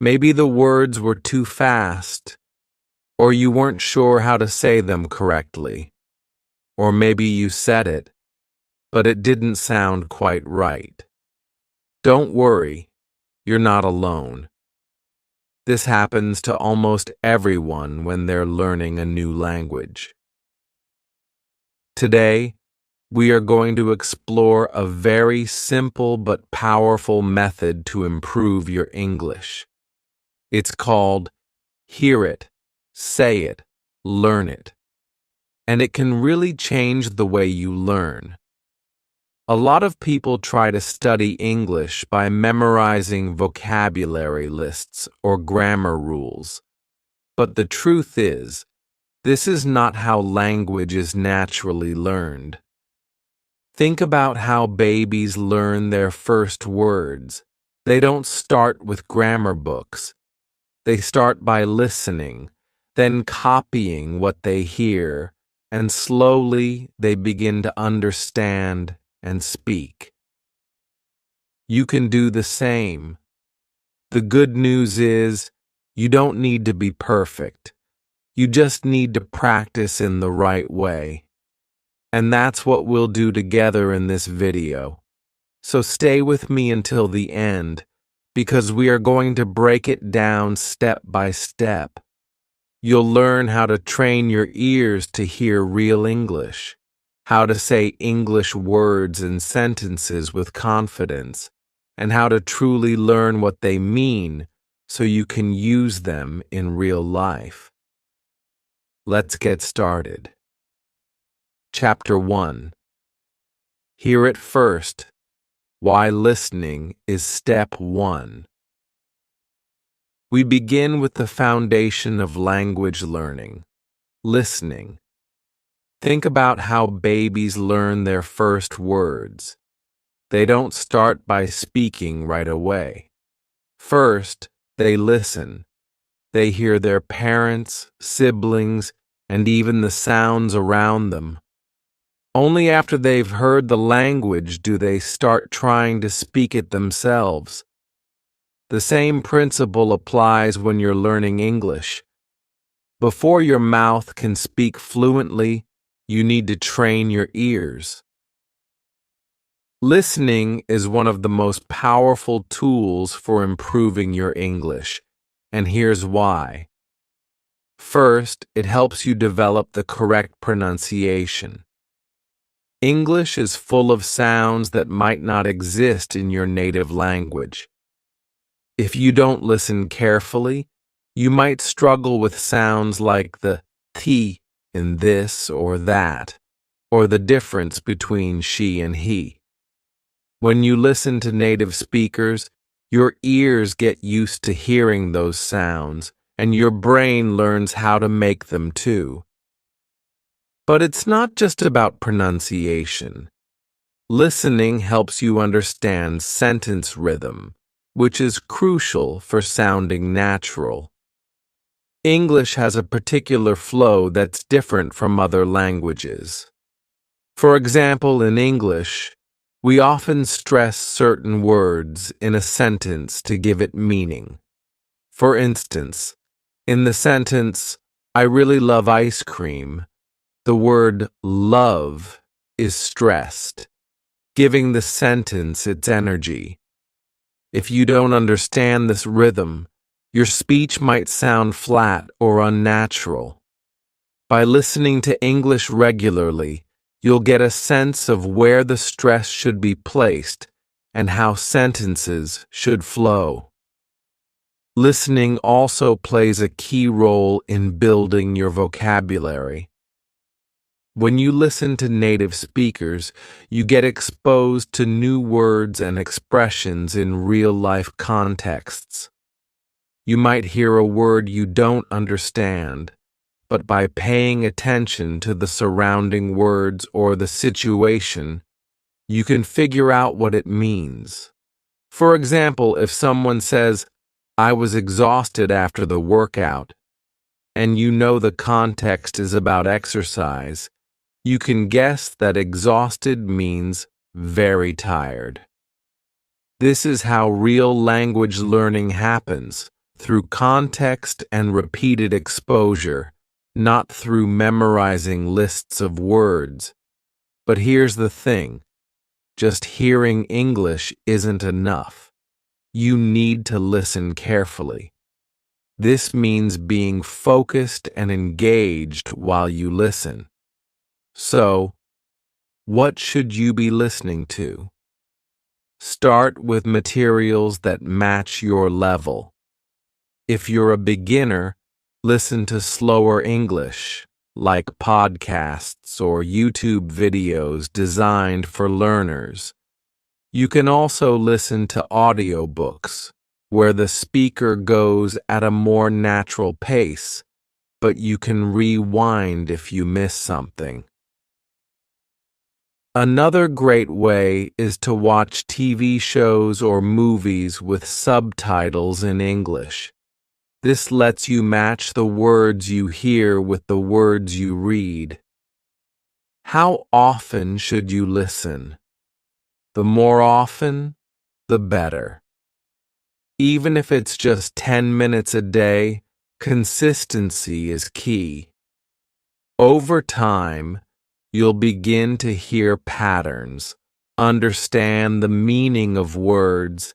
Maybe the words were too fast, or you weren't sure how to say them correctly. Or maybe you said it, but it didn't sound quite right. Don't worry, you're not alone. This happens to almost everyone when they're learning a new language. Today, we are going to explore a very simple but powerful method to improve your English. It's called Hear It, Say It, Learn It. And it can really change the way you learn. A lot of people try to study English by memorizing vocabulary lists or grammar rules. But the truth is, this is not how language is naturally learned. Think about how babies learn their first words. They don't start with grammar books. They start by listening, then copying what they hear, and slowly they begin to understand and speak. You can do the same. The good news is, you don't need to be perfect. You just need to practice in the right way. And that's what we'll do together in this video. So stay with me until the end, because we are going to break it down step by step. You'll learn how to train your ears to hear real English, how to say English words and sentences with confidence, and how to truly learn what they mean so you can use them in real life. Let's get started. Chapter 1. Hear it first. Why listening is step 1. We begin with the foundation of language learning, listening. Think about how babies learn their first words. They don't start by speaking right away. First, they listen. They hear their parents, siblings, and even the sounds around them. Only after they've heard the language do they start trying to speak it themselves. The same principle applies when you're learning English. Before your mouth can speak fluently, you need to train your ears. Listening is one of the most powerful tools for improving your English, and here's why. First, it helps you develop the correct pronunciation. English is full of sounds that might not exist in your native language. If you don't listen carefully, you might struggle with sounds like the t in this or that, or the difference between she and he. When you listen to native speakers, your ears get used to hearing those sounds, and your brain learns how to make them too. But it's not just about pronunciation. Listening helps you understand sentence rhythm, which is crucial for sounding natural. English has a particular flow that's different from other languages. For example, in English, we often stress certain words in a sentence to give it meaning. For instance, in the sentence, "I really love ice cream," the word love is stressed, giving the sentence its energy. If you don't understand this rhythm, your speech might sound flat or unnatural. By listening to English regularly, you'll get a sense of where the stress should be placed and how sentences should flow. Listening also plays a key role in building your vocabulary. When you listen to native speakers, you get exposed to new words and expressions in real-life contexts. You might hear a word you don't understand, but by paying attention to the surrounding words or the situation, you can figure out what it means. For example, if someone says, "I was exhausted after the workout," and you know the context is about exercise, you can guess that exhausted means very tired. This is how real language learning happens, through context and repeated exposure, not through memorizing lists of words. But here's the thing, just hearing English isn't enough. You need to listen carefully. This means being focused and engaged while you listen. So, what should you be listening to? Start with materials that match your level. If you're a beginner, listen to slower English, like podcasts or YouTube videos designed for learners. You can also listen to audiobooks, where the speaker goes at a more natural pace, but you can rewind if you miss something. Another great way is to watch TV shows or movies with subtitles in English. This lets you match the words you hear with the words you read. How often should you listen? The more often, the better. Even if it's just 10 minutes a day, consistency is key. Over time, you'll begin to hear patterns, understand the meaning of words,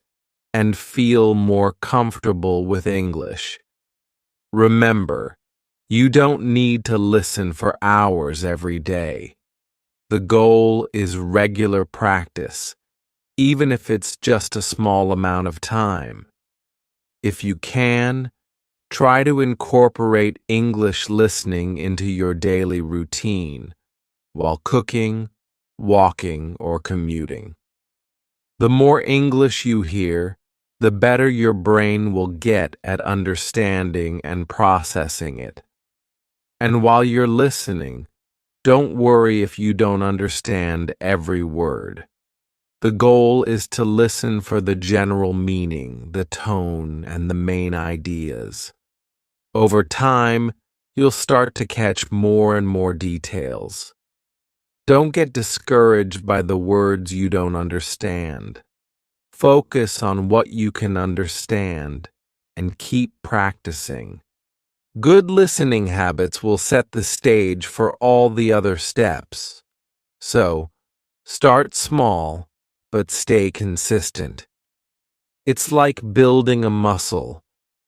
and feel more comfortable with English. Remember, you don't need to listen for hours every day. The goal is regular practice, even if it's just a small amount of time. If you can, try to incorporate English listening into your daily routine while cooking, walking, or commuting. The more English you hear, the better your brain will get at understanding and processing it. And while you're listening, don't worry if you don't understand every word. The goal is to listen for the general meaning, the tone, and the main ideas. Over time, you'll start to catch more and more details. Don't get discouraged by the words you don't understand. Focus on what you can understand and keep practicing. Good listening habits will set the stage for all the other steps. So, start small, but stay consistent. It's like building a muscle.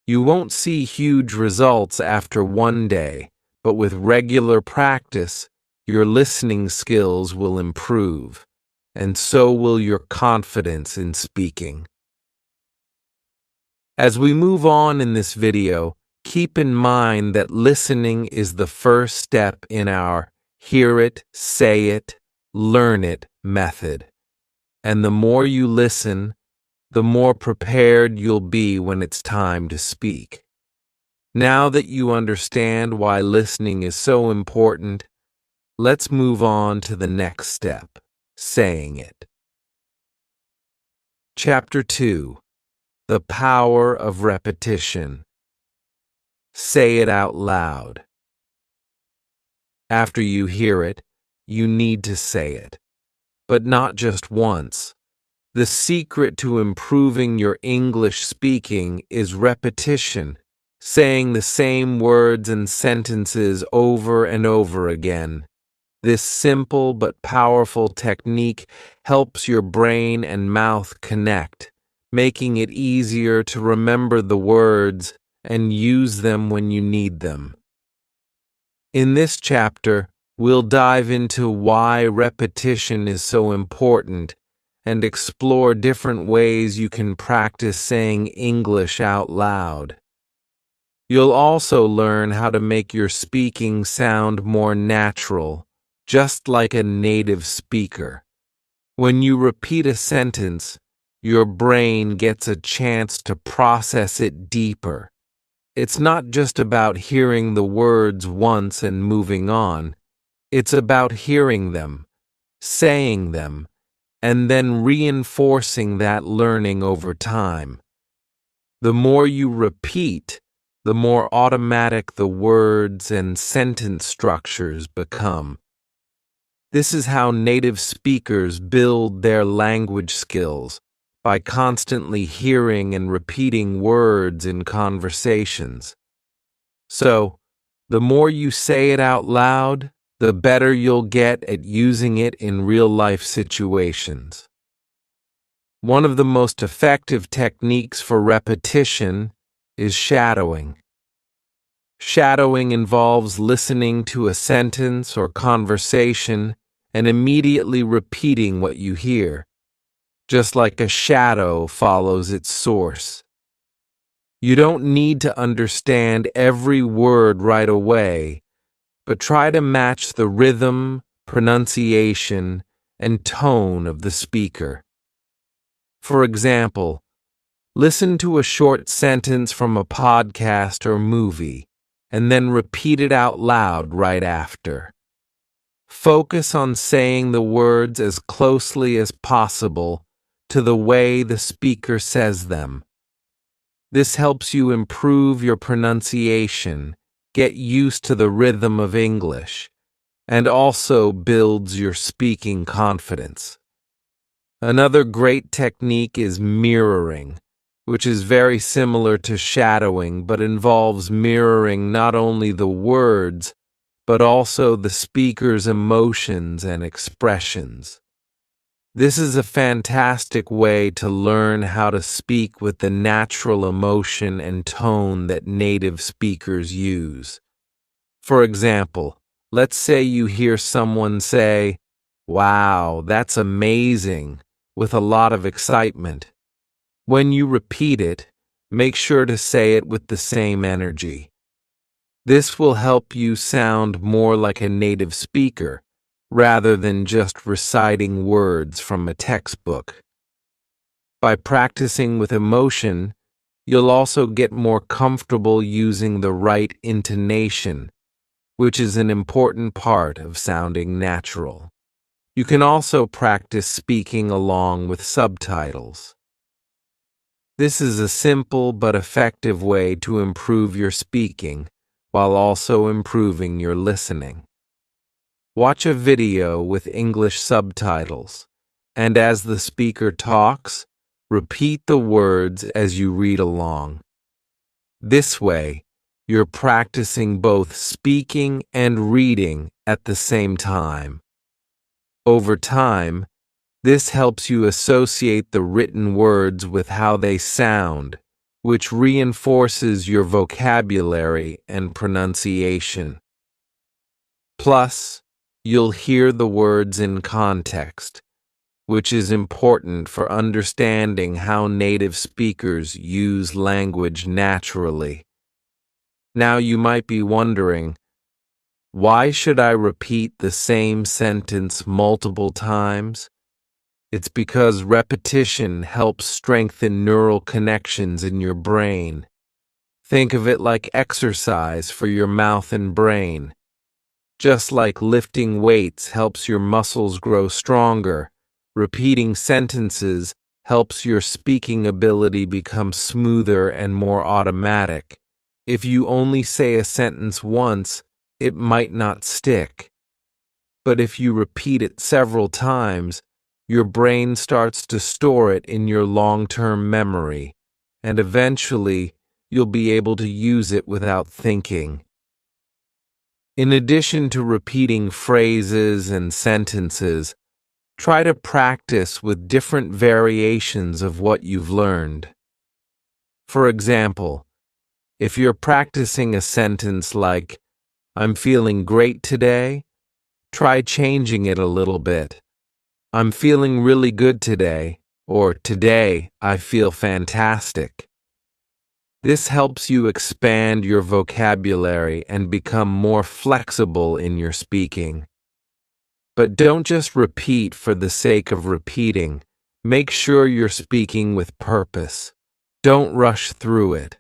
You won't see huge results after one day, but with regular practice, your listening skills will improve, and so will your confidence in speaking. As we move on in this video, keep in mind that listening is the first step in our hear it, say it, learn it method. And the more you listen, the more prepared you'll be when it's time to speak. Now that you understand why listening is so important, let's move on to the next step, saying it. Chapter 2. The Power of Repetition. Say it out loud. After you hear it, you need to say it, but not just once. The secret to improving your English speaking is repetition, saying the same words and sentences over and over again. This simple but powerful technique helps your brain and mouth connect, making it easier to remember the words and use them when you need them. In this chapter, we'll dive into why repetition is so important and explore different ways you can practice saying English out loud. You'll also learn how to make your speaking sound more natural, just like a native speaker. When you repeat a sentence, your brain gets a chance to process it deeper. It's not just about hearing the words once and moving on. It's about hearing them, saying them, and then reinforcing that learning over time. The more you repeat, the more automatic the words and sentence structures become. This is how native speakers build their language skills, by constantly hearing and repeating words in conversations. So, the more you say it out loud, the better you'll get at using it in real-life situations. One of the most effective techniques for repetition is shadowing. Shadowing involves listening to a sentence or conversation and immediately repeating what you hear, just like a shadow follows its source. You don't need to understand every word right away, but try to match the rhythm, pronunciation, and tone of the speaker. For example, listen to a short sentence from a podcast or movie, and then repeat it out loud right after. Focus on saying the words as closely as possible to the way the speaker says them. This helps you improve your pronunciation, get used to the rhythm of English, and also builds your speaking confidence. Another great technique is mirroring, which is very similar to shadowing but involves mirroring not only the words, but also the speaker's emotions and expressions. This is a fantastic way to learn how to speak with the natural emotion and tone that native speakers use. For example, let's say you hear someone say, "Wow, that's amazing," with a lot of excitement. When you repeat it, make sure to say it with the same energy. This will help you sound more like a native speaker, rather than just reciting words from a textbook. By practicing with emotion, you'll also get more comfortable using the right intonation, which is an important part of sounding natural. You can also practice speaking along with subtitles. This is a simple but effective way to improve your speaking while also improving your listening. Watch a video with English subtitles, and as the speaker talks, repeat the words as you read along. This way, you're practicing both speaking and reading at the same time. Over time, this helps you associate the written words with how they sound, which reinforces your vocabulary and pronunciation. Plus, you'll hear the words in context, which is important for understanding how native speakers use language naturally. Now you might be wondering, why should I repeat the same sentence multiple times? It's because repetition helps strengthen neural connections in your brain. Think of it like exercise for your mouth and brain. Just like lifting weights helps your muscles grow stronger, repeating sentences helps your speaking ability become smoother and more automatic. If you only say a sentence once, it might not stick. But if you repeat it several times, your brain starts to store it in your long-term memory, and eventually you'll be able to use it without thinking. In addition to repeating phrases and sentences, try to practice with different variations of what you've learned. For example, if you're practicing a sentence like, "I'm feeling great today," try changing it a little bit. "I'm feeling really good today," or "Today, I feel fantastic." This helps you expand your vocabulary and become more flexible in your speaking. But don't just repeat for the sake of repeating. Make sure you're speaking with purpose. Don't rush through it.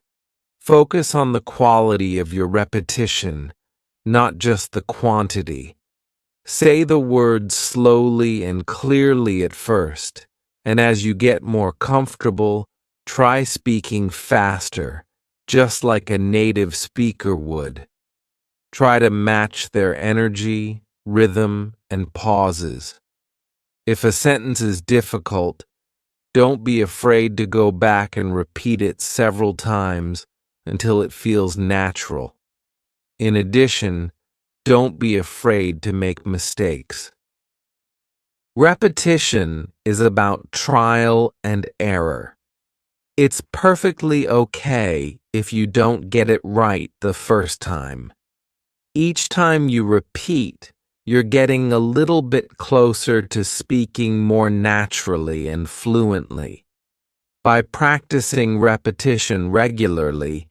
Focus on the quality of your repetition, not just the quantity. Say the words slowly and clearly at first, and as you get more comfortable, try speaking faster, just like a native speaker would. Try to match their energy, rhythm, and pauses. If a sentence is difficult, Don't be afraid to go back and repeat it several times until it feels natural. In addition, don't be afraid to make mistakes. Repetition is about trial and error. It's perfectly okay if you don't get it right the first time. Each time you repeat, you're getting a little bit closer to speaking more naturally and fluently. By practicing repetition regularly,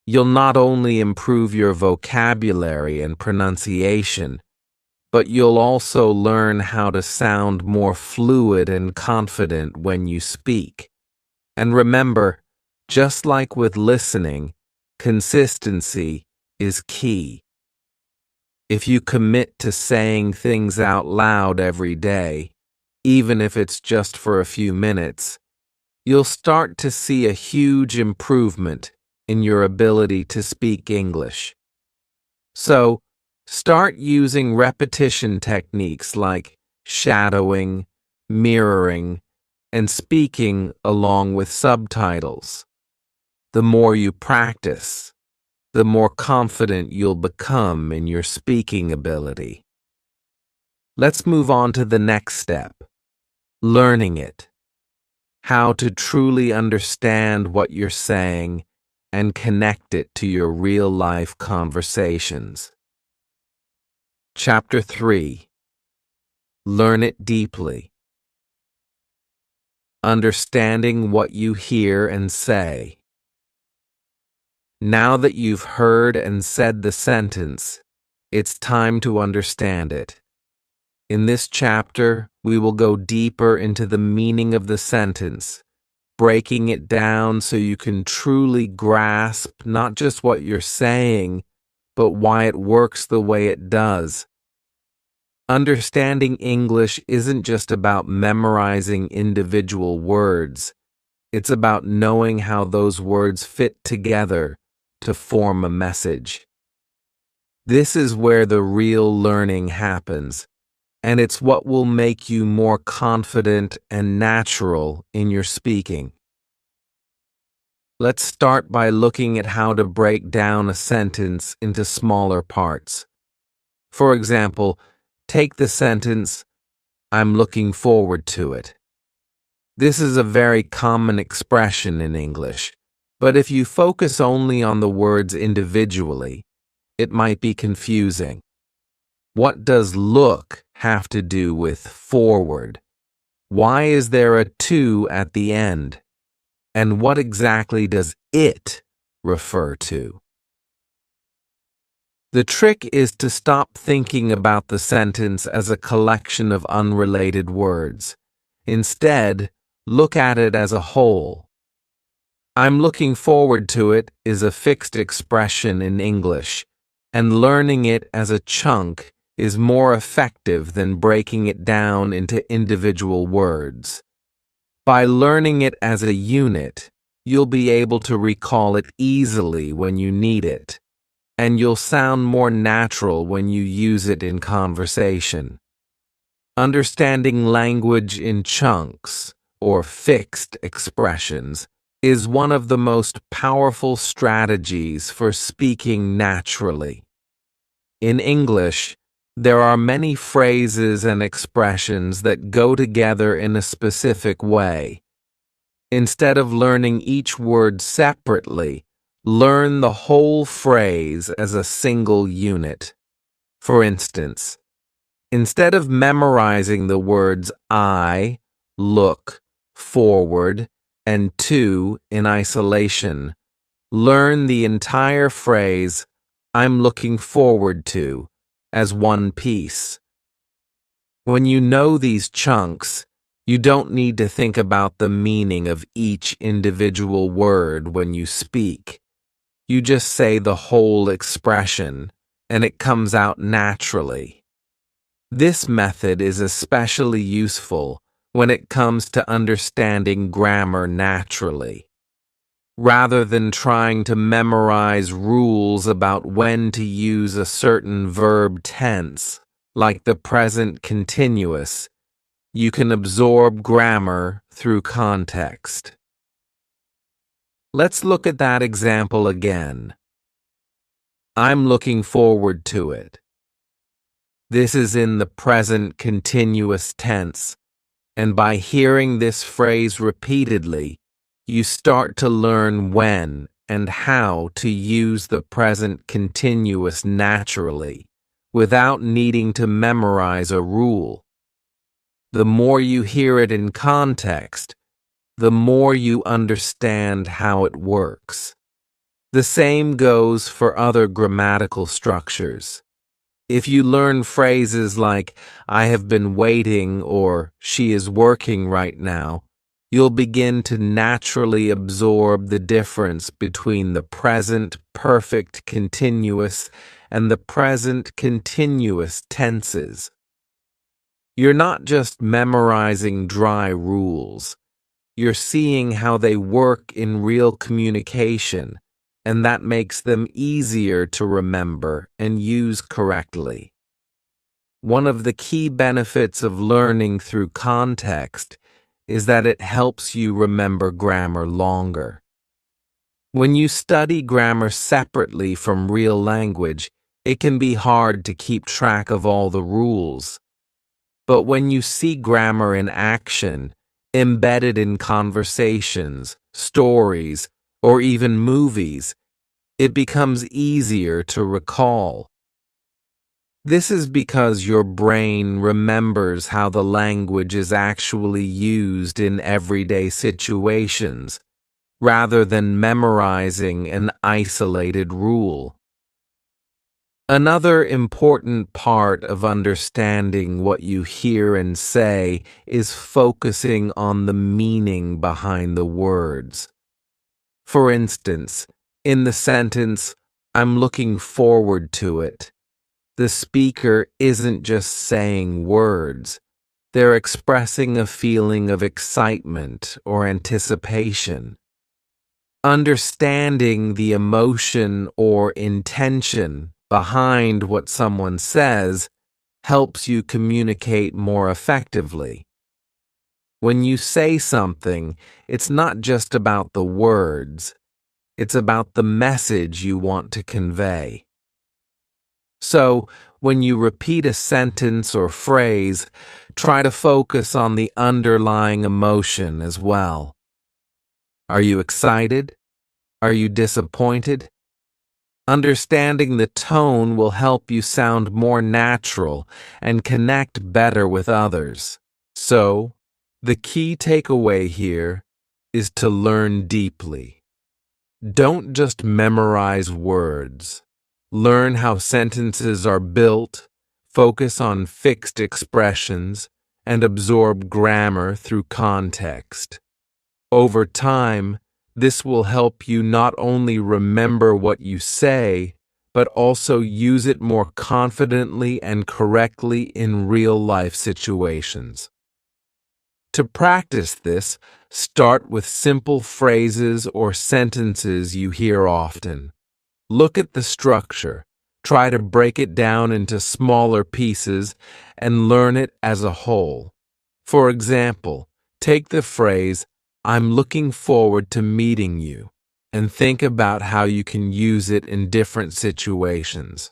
you'll not only improve your vocabulary and pronunciation, but you'll also learn how to sound more fluid and confident when you speak. And remember, just like with listening, consistency is key. If you commit to saying things out loud every day, even if it's just for a few minutes, you'll start to see a huge improvement in your ability to speak English. So, start using repetition techniques like shadowing, mirroring, and speaking along with subtitles. The more you practice, the more confident you'll become in your speaking ability. Let's move on to the next step, learning it. How to truly understand what you're saying and connect it to your real-life conversations. Chapter 3. Learn it deeply. Understanding what you hear and say. Now that you've heard and said the sentence, it's time to understand it. In this chapter, we will go deeper into the meaning of the sentence, breaking it down so you can truly grasp not just what you're saying, but why it works the way it does. Understanding English isn't just about memorizing individual words. It's about knowing how those words fit together to form a message. This is where the real learning happens, and it's what will make you more confident and natural in your speaking. Let's start by looking at how to break down a sentence into smaller parts. For example, take the sentence, "I'm looking forward to it." This is a very common expression in English, but if you focus only on the words individually, it might be confusing. What does look have to do with forward? Why is there a to at the end? And what exactly does it refer to? The trick is to stop thinking about the sentence as a collection of unrelated words. Instead, look at it as a whole. "I'm looking forward to it" is a fixed expression in English, and learning it as a chunk is more effective than breaking it down into individual words. By learning it as a unit, you'll be able to recall it easily when you need it, and you'll sound more natural when you use it in conversation. Understanding language in chunks, or fixed expressions, is one of the most powerful strategies for speaking naturally. In English, there are many phrases and expressions that go together in a specific way. Instead of learning each word separately, learn the whole phrase as a single unit. For instance, instead of memorizing the words "I," "look," "forward," and "to" in isolation, learn the entire phrase "I'm looking forward to" as one piece. When you know these chunks, you don't need to think about the meaning of each individual word when you speak. You just say the whole expression, and it comes out naturally. This method is especially useful when it comes to understanding grammar naturally. Rather than trying to memorize rules about when to use a certain verb tense, like the present continuous, you can absorb grammar through context. Let's look at that example again. I'm looking forward to it. This is in the present continuous tense, and by hearing this phrase repeatedly, you start to learn when and how to use the present continuous naturally, without needing to memorize a rule. The more you hear it in context, the more you understand how it works. The same goes for other grammatical structures. If you learn phrases like, I have been waiting or she is working right now, you'll begin to naturally absorb the difference between the present perfect continuous and the present continuous tenses. You're not just memorizing dry rules. You're seeing how they work in real communication, and that makes them easier to remember and use correctly. One of the key benefits of learning through context is that it helps you remember grammar longer. When you study grammar separately from real language, it can be hard to keep track of all the rules. But when you see grammar in action, embedded in conversations, stories, or even movies, it becomes easier to recall. This is because your brain remembers how the language is actually used in everyday situations, rather than memorizing an isolated rule. Another important part of understanding what you hear and say is focusing on the meaning behind the words. For instance, in the sentence, I'm looking forward to it, the speaker isn't just saying words. They're expressing a feeling of excitement or anticipation. Understanding the emotion or intention behind what someone says helps you communicate more effectively. When you say something, it's not just about the words, it's about the message you want to convey. So, when you repeat a sentence or phrase, try to focus on the underlying emotion as well. Are you excited? Are you disappointed? Understanding the tone will help you sound more natural and connect better with others. So, the key takeaway here is to learn deeply. Don't just memorize words. Learn how sentences are built, focus on fixed expressions, and absorb grammar through context. Over time, this will help you not only remember what you say, but also use it more confidently and correctly in real-life situations. To practice this, start with simple phrases or sentences you hear often. Look at the structure, try to break it down into smaller pieces, and learn it as a whole. For example, take the phrase, I'm looking forward to meeting you, and think about how you can use it in different situations.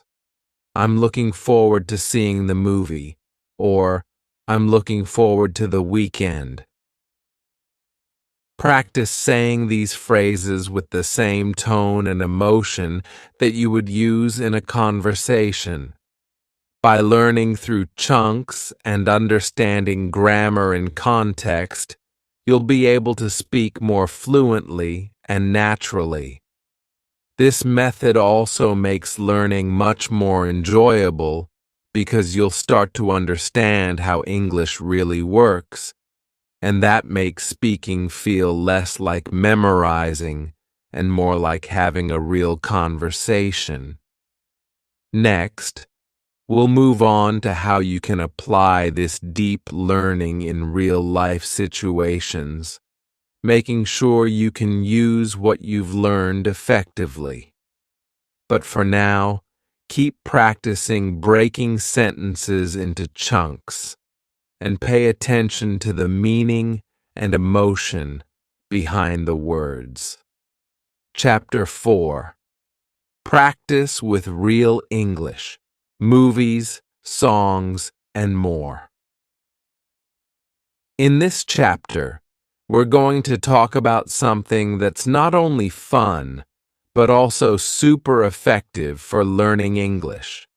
I'm looking forward to seeing the movie, or I'm looking forward to the weekend. Practice saying these phrases with the same tone and emotion that you would use in a conversation. By learning through chunks and understanding grammar and context, you'll be able to speak more fluently and naturally. This method also makes learning much more enjoyable because you'll start to understand how English really works, and that makes speaking feel less like memorizing and more like having a real conversation. Next, we'll move on to how you can apply this deep learning in real-life situations, making sure you can use what you've learned effectively. But for now, keep practicing breaking sentences into chunks. and pay attention to the meaning and emotion behind the words. Chapter 4. Practice with Real English, Movies, Songs, and More. In this chapter, we're going to talk about something that's not only fun, but also super effective for learning English.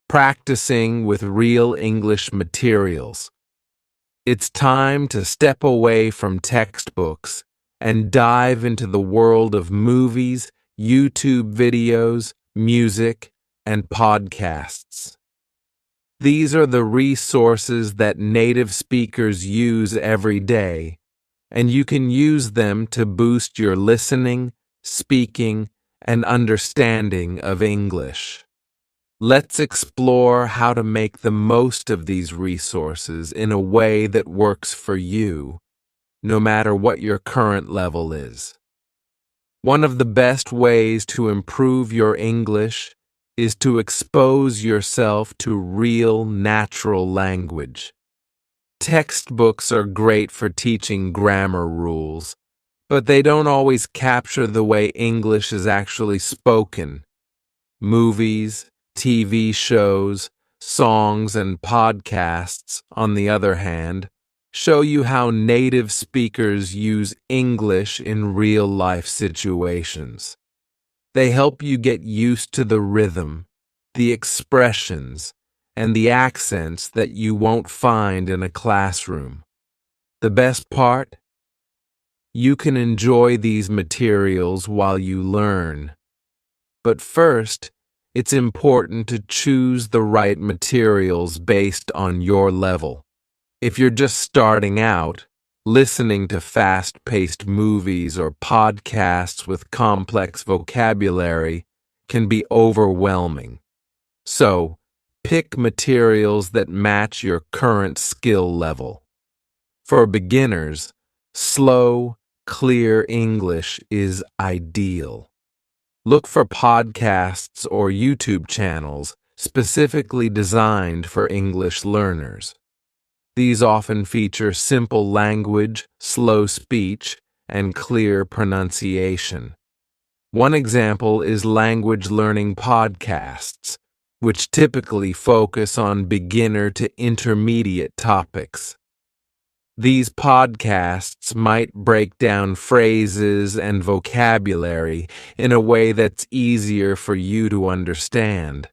Practicing with real English materials. It's time to step away from textbooks and dive into the world of movies, YouTube videos, music, and podcasts. These are the resources that native speakers use every day, and you can use them to boost your listening, speaking, and understanding of English. Let's explore how to make the most of these resources in a way that works for you, no matter what your current level is. One of the best ways to improve your English is to expose yourself to real, natural language. Textbooks are great for teaching grammar rules, but they don't always capture the way English is actually spoken. Movies, TV shows, songs, and podcasts, on the other hand, show you how native speakers use English in real-life situations. They help you get used to the rhythm, the expressions, and the accents that you won't find in a classroom. The best part? You can enjoy these materials while you learn. But first, it's important to choose the right materials based on your level. If you're just starting out, listening to fast-paced movies or podcasts with complex vocabulary can be overwhelming. So, pick materials that match your current skill level. For beginners, slow, clear English is ideal. Look for podcasts or YouTube channels specifically designed for English learners. These often feature simple language, slow speech, and clear pronunciation. One example is language learning podcasts, which typically focus on beginner to intermediate topics. These podcasts might break down phrases and vocabulary in a way that's easier for you to understand.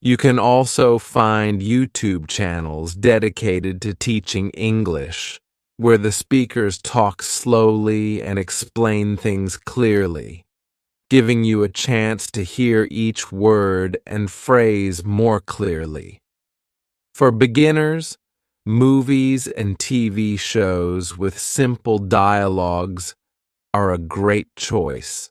You can also find YouTube channels dedicated to teaching English, where the speakers talk slowly and explain things clearly, giving you a chance to hear each word and phrase more clearly. For beginners, movies and TV shows with simple dialogues are a great choice.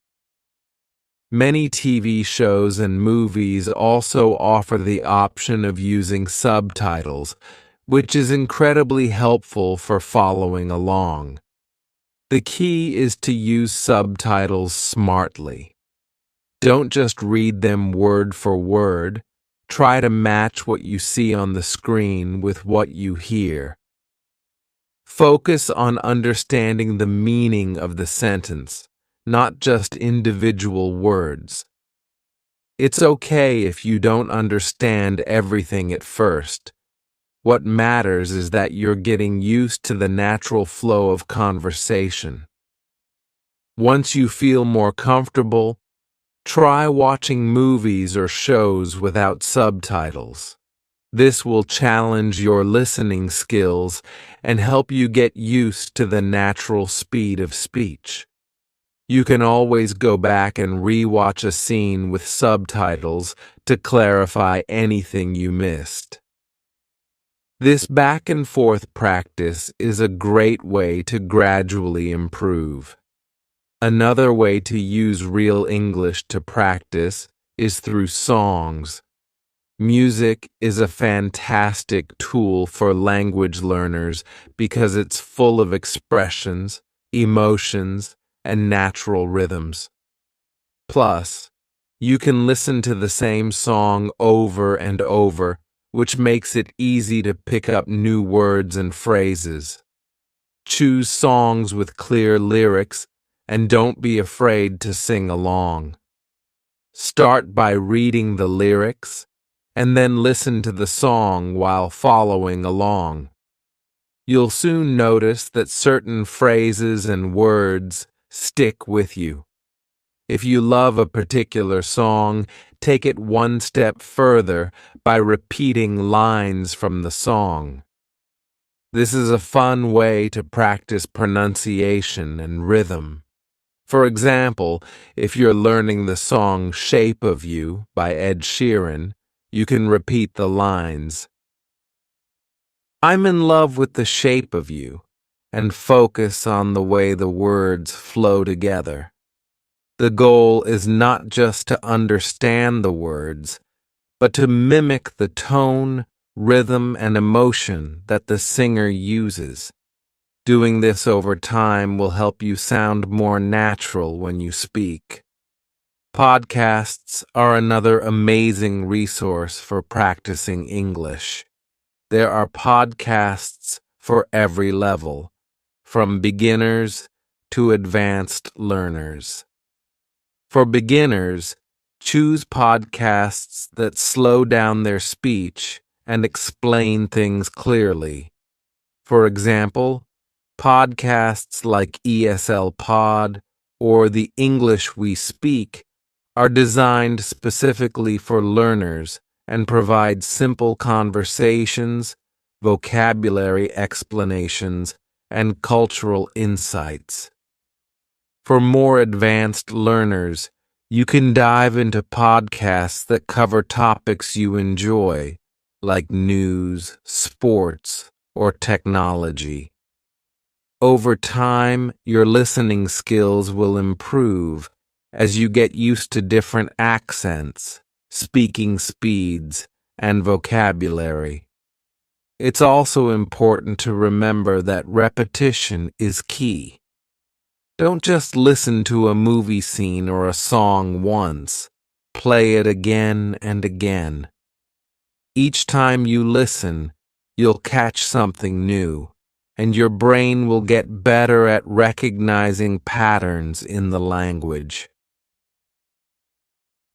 Many TV shows and movies also offer the option of using subtitles, which is incredibly helpful for following along. The key is to use subtitles smartly. Don't just read them word for word. Try to match what you see on the screen with what you hear. Focus on understanding the meaning of the sentence, not just individual words. It's okay if you don't understand everything at first. What matters is that you're getting used to the natural flow of conversation. Once you feel more comfortable, try watching movies or shows without subtitles. This will challenge your listening skills and help you get used to the natural speed of speech. You can always go back and re-watch a scene with subtitles to clarify anything you missed. This back and forth practice is a great way to gradually improve. Another way to use real English to practice is through songs. Music is a fantastic tool for language learners because it's full of expressions, emotions, and natural rhythms. Plus, you can listen to the same song over and over which makes it easy to pick up new words and phrases. Choose songs with clear lyrics and don't be afraid to sing along. Start by reading the lyrics and then listen to the song while following along. You'll soon notice that certain phrases and words stick with you. If you love a particular song, take it one step further by repeating lines from the song. This is a fun way to practice pronunciation and rhythm. For example, if you're learning the song Shape of You by Ed Sheeran, you can repeat the lines. I'm in love with the shape of you, and focus on the way the words flow together. The goal is not just to understand the words, but to mimic the tone, rhythm, and emotion that the singer uses. Doing this over time will help you sound more natural when you speak. Podcasts are another amazing resource for practicing English. There are podcasts for every level, from beginners to advanced learners. For beginners, choose podcasts that slow down their speech and explain things clearly. For example, podcasts like ESL Pod or The English We Speak are designed specifically for learners and provide simple conversations, vocabulary explanations, and cultural insights. For more advanced learners, you can dive into podcasts that cover topics you enjoy, like news, sports, or technology. Over time, your listening skills will improve as you get used to different accents, speaking speeds, and vocabulary. It's also important to remember that repetition is key. Don't just listen to a movie scene or a song once. Play it again and again. Each time you listen, you'll catch something new, and your brain will get better at recognizing patterns in the language.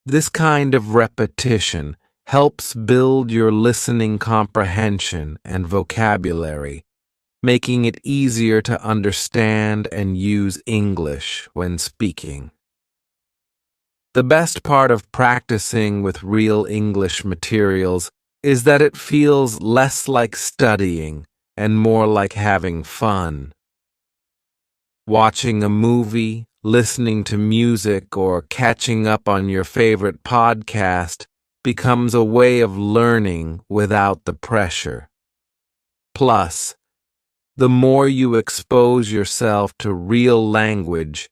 This kind of repetition helps build your listening comprehension and vocabulary, making it easier to understand and use English when speaking. The best part of practicing with real English materials is that it feels less like studying and more like having fun. Watching a movie, listening to music, or catching up on your favorite podcast becomes a way of learning without the pressure. Plus, the more you expose yourself to real language,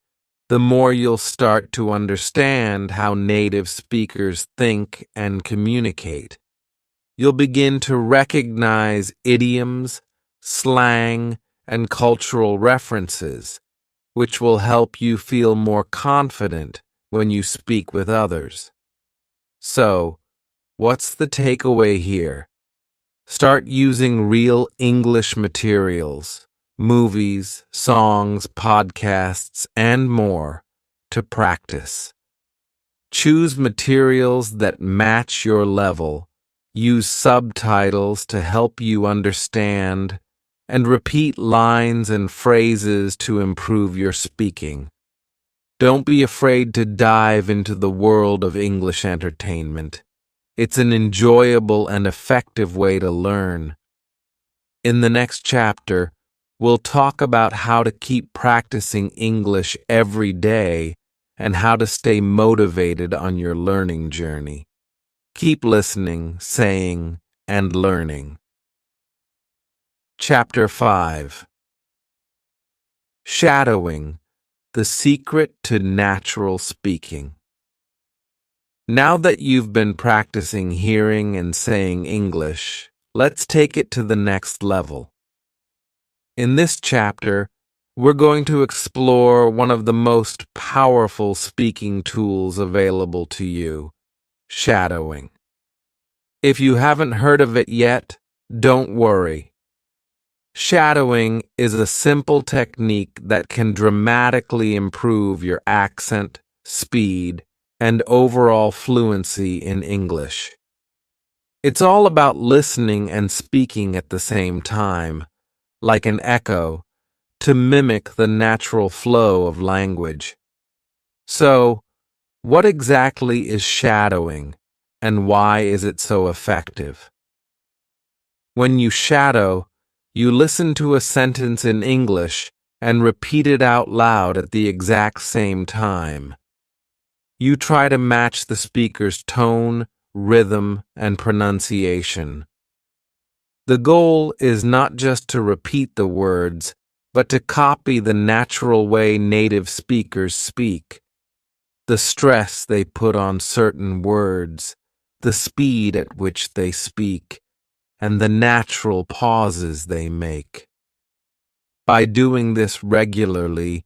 the more you'll start to understand how native speakers think and communicate. You'll begin to recognize idioms, slang, and cultural references, which will help you feel more confident when you speak with others. So, what's the takeaway here? Start using real English materials, movies, songs, podcasts, and more to practice. Choose materials that match your level, use subtitles to help you understand, and repeat lines and phrases to improve your speaking. Don't be afraid to dive into the world of English entertainment. It's an enjoyable and effective way to learn. In the next chapter, we'll talk about how to keep practicing English every day and how to stay motivated on your learning journey. Keep listening, saying, and learning. Chapter 5. Shadowing, the secret to natural speaking. Now that you've been practicing hearing and saying English, let's take it to the next level. In this chapter, we're going to explore one of the most powerful speaking tools available to you, shadowing. If you haven't heard of it yet, don't worry. Shadowing is a simple technique that can dramatically improve your accent, speed, and overall fluency in English. It's all about listening and speaking at the same time, like an echo, to mimic the natural flow of language. So, what exactly is shadowing, and why is it so effective? When you shadow, you listen to a sentence in English and repeat it out loud at the exact same time. You try to match the speaker's tone, rhythm, and pronunciation. The goal is not just to repeat the words, but to copy the natural way native speakers speak. The stress they put on certain words, the speed at which they speak, and the natural pauses they make. By doing this regularly,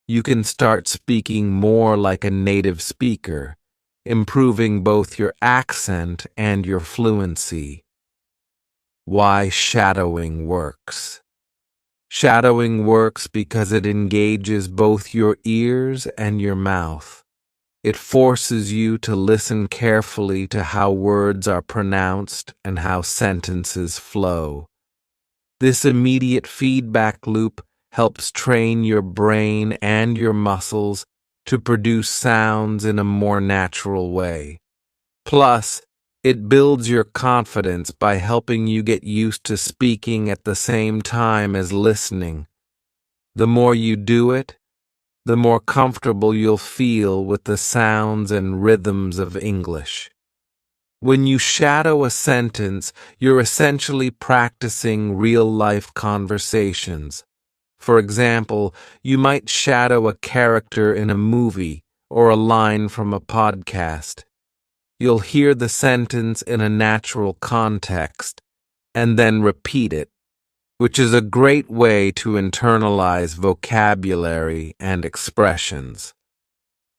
you can start speaking more like a native speaker, improving both your accent and your fluency. Why shadowing works. Shadowing works because it engages both your ears and your mouth. It forces you to listen carefully to how words are pronounced and how sentences flow. This immediate feedback loop helps train your brain and your muscles to produce sounds in a more natural way. Plus, it builds your confidence by helping you get used to speaking at the same time as listening. The more you do it, the more comfortable you'll feel with the sounds and rhythms of English. When you shadow a sentence, you're essentially practicing real-life conversations. For example, you might shadow a character in a movie or a line from a podcast. You'll hear the sentence in a natural context and then repeat it, which is a great way to internalize vocabulary and expressions.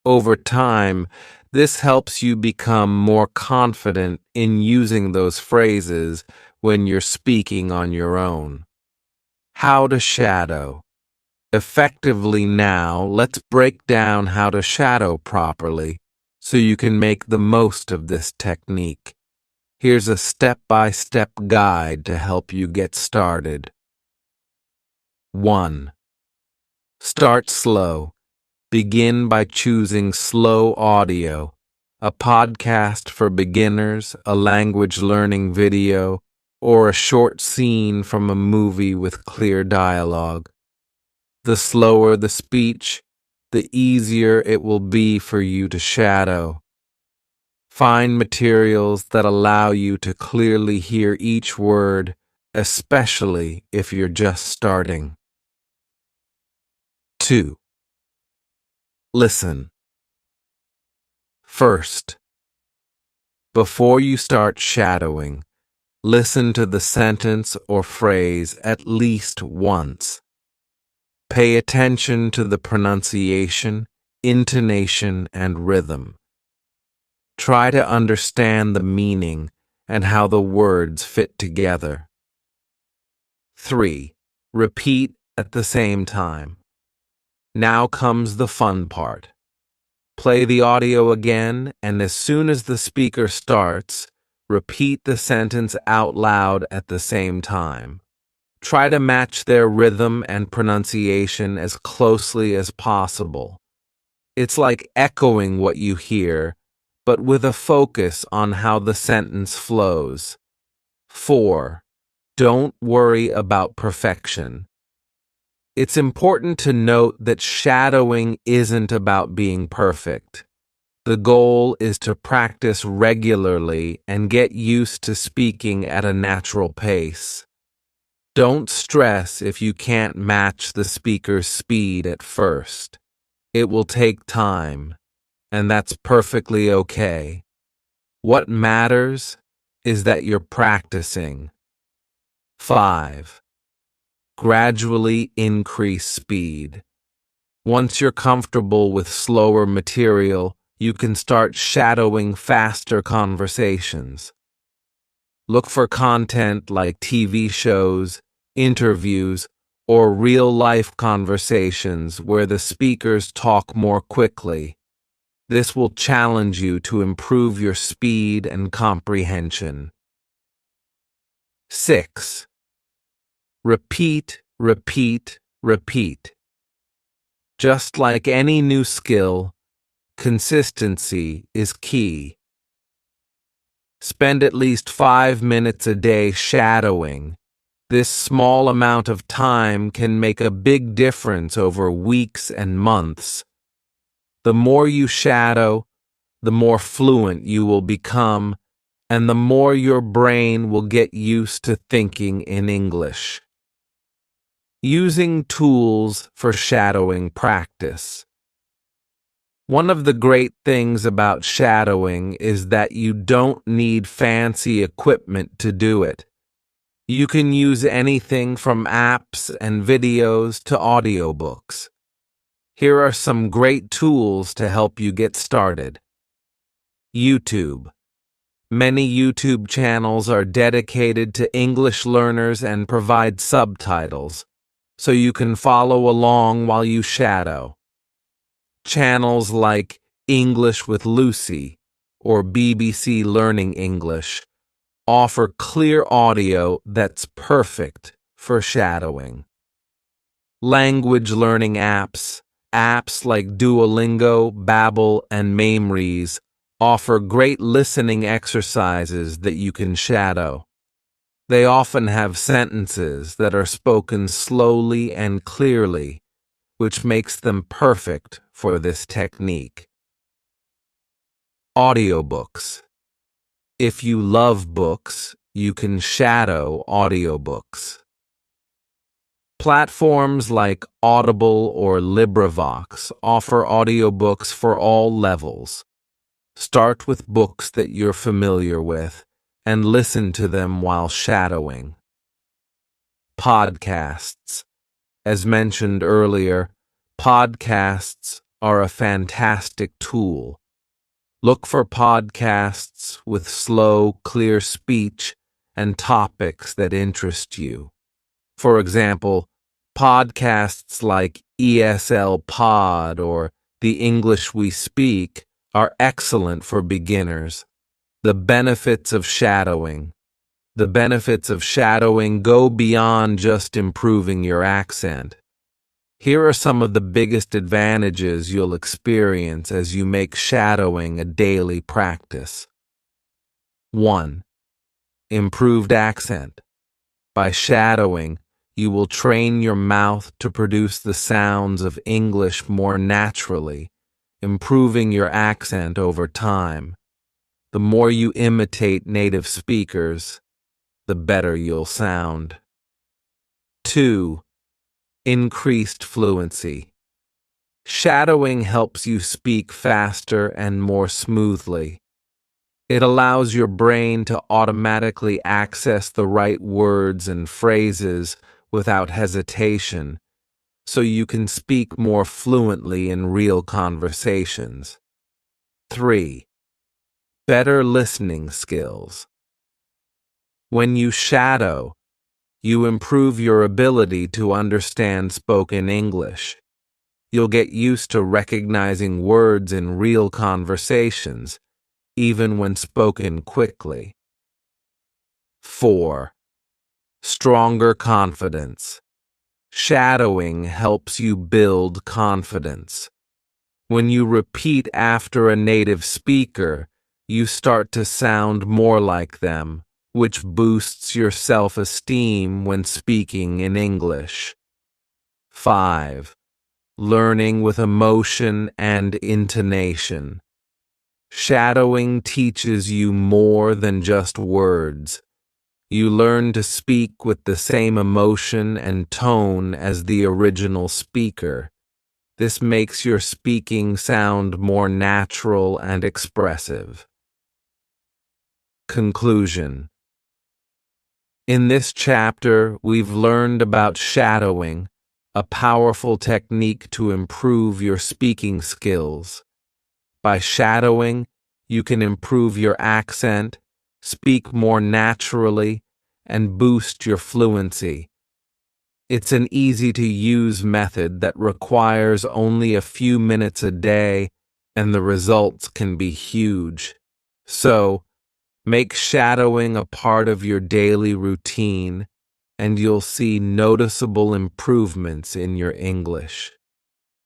Over time, this helps you become more confident in using those phrases when you're speaking on your own. How to shadow. Effectively now, let's break down how to shadow properly so you can make the most of this technique. Here's a step-by-step guide to help you get started. 1. Start slow. Begin by choosing slow audio, a podcast for beginners, a language learning video, or a short scene from a movie with clear dialogue. The slower the speech, the easier it will be for you to shadow. Find materials that allow you to clearly hear each word, especially if you're just starting. 2. Listen. First, before you start shadowing, listen to the sentence or phrase at least once. Pay attention to the pronunciation, intonation, and rhythm. Try to understand the meaning and how the words fit together. 3. Repeat at the same time. Now comes the fun part. Play the audio again, and as soon as the speaker starts, repeat the sentence out loud at the same time. Try to match their rhythm and pronunciation as closely as possible. It's like echoing what you hear, but with a focus on how the sentence flows. 4. Don't worry about perfection. It's important to note that shadowing isn't about being perfect. The goal is to practice regularly and get used to speaking at a natural pace. Don't stress if you can't match the speaker's speed at first. It will take time, and that's perfectly okay. What matters is that you're practicing. 5. Gradually increase speed. Once you're comfortable with slower material, you can start shadowing faster conversations. Look for content like TV shows, interviews, or real-life conversations where the speakers talk more quickly. This will challenge you to improve your speed and comprehension. 6. Repeat, repeat, repeat. Just like any new skill, consistency is key. Spend at least 5 minutes a day shadowing. This small amount of time can make a big difference over weeks and months. The more you shadow, the more fluent you will become, and the more your brain will get used to thinking in English. Using tools for shadowing practice. One of the great things about shadowing is that you don't need fancy equipment to do it. You can use anything from apps and videos to audiobooks. Here are some great tools to help you get started. YouTube. Many YouTube channels are dedicated to English learners and provide subtitles, so you can follow along while you shadow. Channels like English with Lucy or BBC Learning English offer clear audio that's perfect for shadowing. Language learning apps like Duolingo, Babbel, and Memrise offer great listening exercises that you can shadow. They often have sentences that are spoken slowly and clearly, which makes them perfect for this technique. Audiobooks. If you love books, you can shadow audiobooks. Platforms like Audible or LibriVox offer audiobooks for all levels. Start with books that you're familiar with and listen to them while shadowing. Podcasts. As mentioned earlier, podcasts are a fantastic tool. Look for podcasts with slow, clear speech and topics that interest you. For example, podcasts like ESL Pod or The English We Speak are excellent for beginners. The benefits of shadowing. The benefits of shadowing go beyond just improving your accent. Here are some of the biggest advantages you'll experience as you make shadowing a daily practice. 1. Improved accent. By shadowing, you will train your mouth to produce the sounds of English more naturally, improving your accent over time. The more you imitate native speakers, the better you'll sound. 2. Increased fluency. Shadowing helps you speak faster and more smoothly. It allows your brain to automatically access the right words and phrases without hesitation, so you can speak more fluently in real conversations. 3. Better listening skills. When you shadow, you improve your ability to understand spoken English. You'll get used to recognizing words in real conversations, even when spoken quickly. 4. Stronger confidence. Shadowing helps you build confidence. When you repeat after a native speaker, you start to sound more like them, which boosts your self-esteem when speaking in English. 5. Learning with emotion and intonation. Shadowing teaches you more than just words. You learn to speak with the same emotion and tone as the original speaker. This makes your speaking sound more natural and expressive. Conclusion. In this chapter, we've learned about shadowing, a powerful technique to improve your speaking skills. By shadowing, you can improve your accent, speak more naturally, and boost your fluency. It's an easy-to-use method that requires only a few minutes a day, and the results can be huge. So, make shadowing a part of your daily routine, and you'll see noticeable improvements in your English.